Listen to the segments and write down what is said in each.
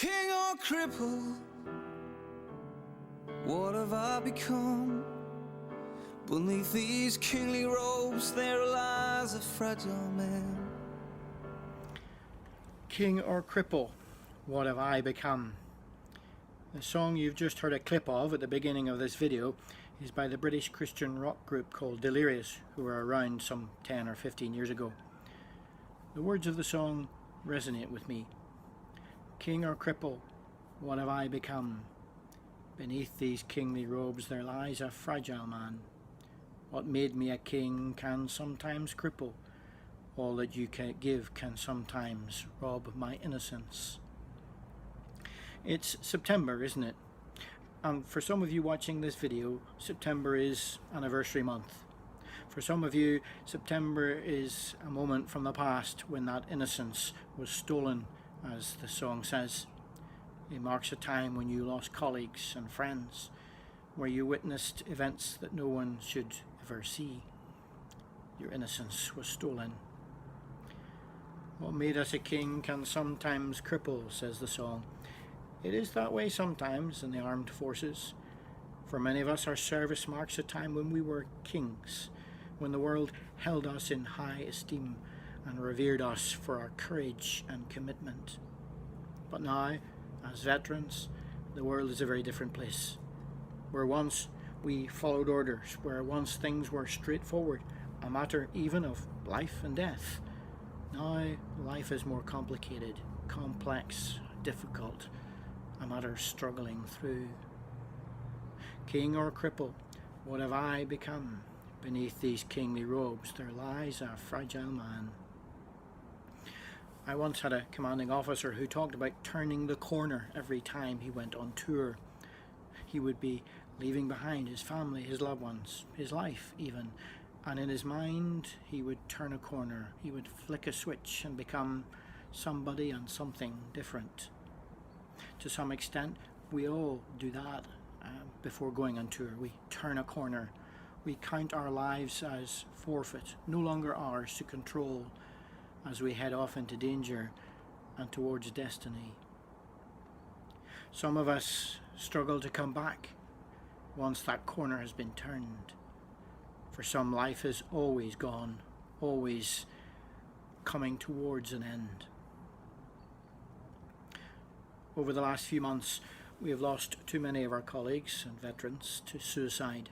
King or cripple, what have I become? Beneath these kingly robes there lies a fragile man. King or cripple, what have I become? The song you've just heard a clip of at the beginning of this video is by the British Christian rock group called Delirious, who were around some 10 or 15 years ago. The words of the song resonate with me. King or cripple, what have I become? Beneath these kingly robes there lies a fragile man. What made me a king can sometimes cripple. All that you can give can sometimes rob my innocence. It's September, isn't it? And for some of you watching this video, September is anniversary month. For some of you, September is a moment from the past when that innocence was stolen, as the song says. It marks a time when you lost colleagues and friends, where you witnessed events that no one should ever see. Your innocence was stolen. What made us a king can sometimes cripple, says the song. It is that way sometimes in the armed forces. For many of us, our service marks a time when we were kings, when the world held us in high esteem and revered us for our courage and commitment. But now, as veterans, the world is a very different place. Where once we followed orders, where once things were straightforward, a matter even of life and death, now life is more complicated, complex, difficult, a matter struggling through. King or cripple, what have I become? Beneath these kingly robes there lies a fragile man. I once had a commanding officer who talked about turning the corner every time he went on tour. He would be leaving behind his family, his loved ones, his life even, and in his mind he would turn a corner. He would flick a switch and become somebody and something different. To some extent, we all do that before going on tour. We turn a corner. We count our lives as forfeit, no longer ours to control, as we head off into danger and towards destiny. Some of us struggle to come back once that corner has been turned. For some, life is always gone, always coming towards an end. Over the last few months, we have lost too many of our colleagues and veterans to suicide.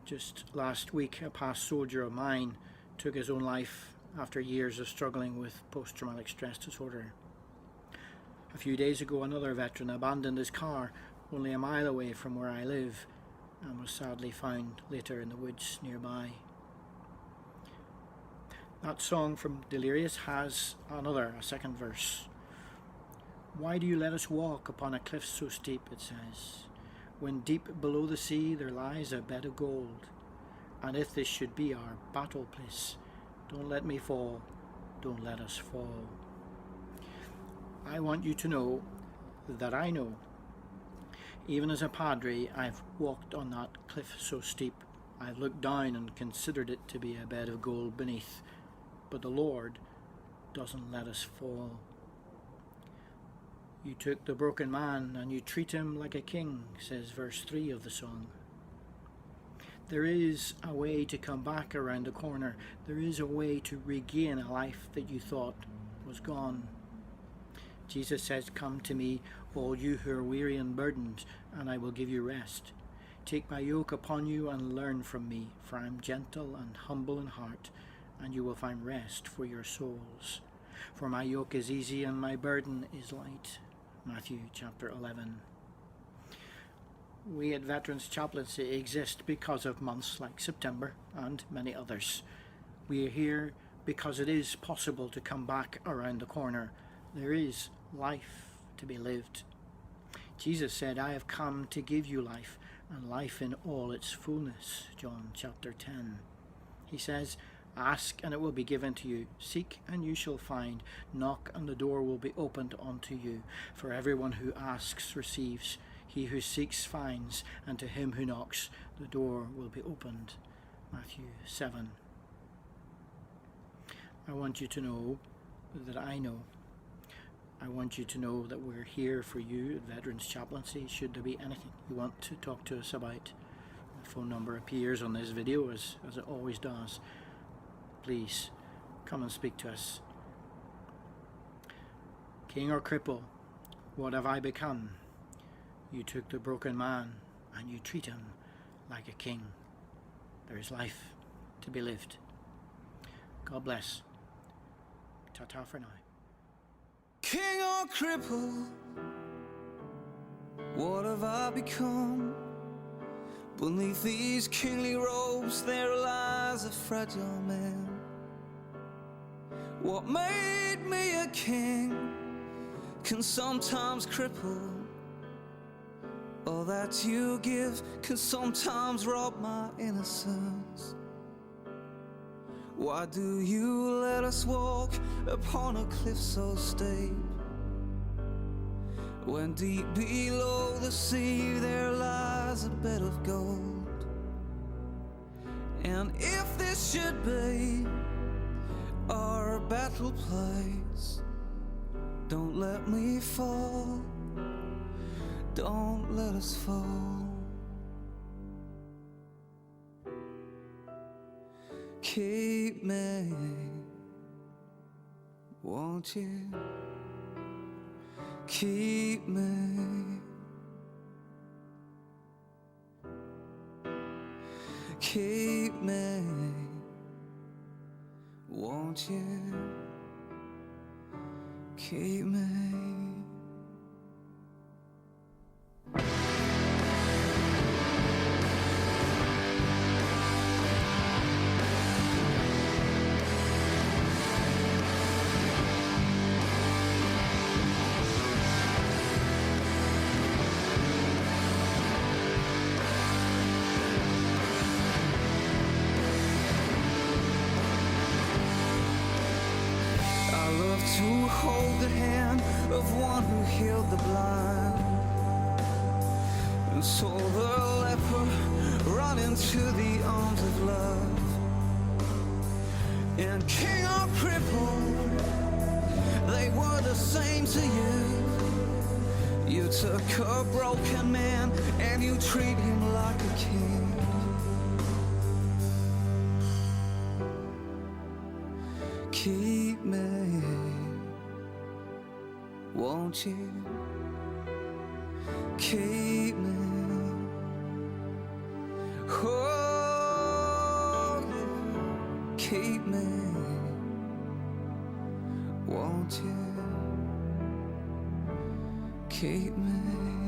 Just last week, a past soldier of mine took his own life after years of struggling with post-traumatic stress disorder. A few days ago, another veteran abandoned his car only a mile away from where I live and was sadly found later in the woods nearby. That song from Delirious has a second verse. Why do you let us walk upon a cliff so steep, it says, when deep below the sea there lies a bed of gold, and if this should be our battle place, don't let me fall, don't let us fall. I want you to know that I know. Even as a padre, I've walked on that cliff so steep. I've looked down and considered it to be a bed of gold beneath, but the Lord doesn't let us fall. You took the broken man and you treat him like a king, says verse 3 of the song. There is a way to come back around the corner. There is a way to regain a life that you thought was gone. Jesus says, "Come to me, all you who are weary and burdened, and I will give you rest. Take my yoke upon you and learn from me, for I am gentle and humble in heart, and you will find rest for your souls. For my yoke is easy and my burden is light." Matthew chapter 11. We at Veterans Chaplaincy exist because of months like September and many others. We are here because it is possible to come back around the corner. There is life to be lived. Jesus said, "I have come to give you life, and life in all its fullness." John chapter 10. He says, "Ask and it will be given to you. Seek and you shall find. Knock and the door will be opened unto you. For everyone who asks receives. He who seeks finds. And to him who knocks, the door will be opened." Matthew 7. I want you to know that I know. I want you to know that we're here for you at Veterans Chaplaincy. Should there be anything you want to talk to us about, the phone number appears on this video as it always does. Please come and speak to us. King or cripple, what have I become? You took the broken man and you treat him like a king. There is life to be lived. God bless. Ta-ta for now. King or cripple, what have I become? Beneath these kingly robes there lies a fragile man. What made me a king can sometimes cripple. All that you give can sometimes rob my innocence. Why do you let us walk upon a cliff so steep, when deep below the sea there lies a bed of gold? And if this should be our battle place, don't let me fall, don't let us fall. Keep me, won't you? Keep me. Keep me, won't you? Keep me. To hold the hand of one who healed the blind and saw the leper run into the arms of love. And king or cripple, they were the same to you. You took a broken man and you treat him like a king. Keep me, won't you? Keep me. Oh, yeah. Keep me, won't you? Keep me.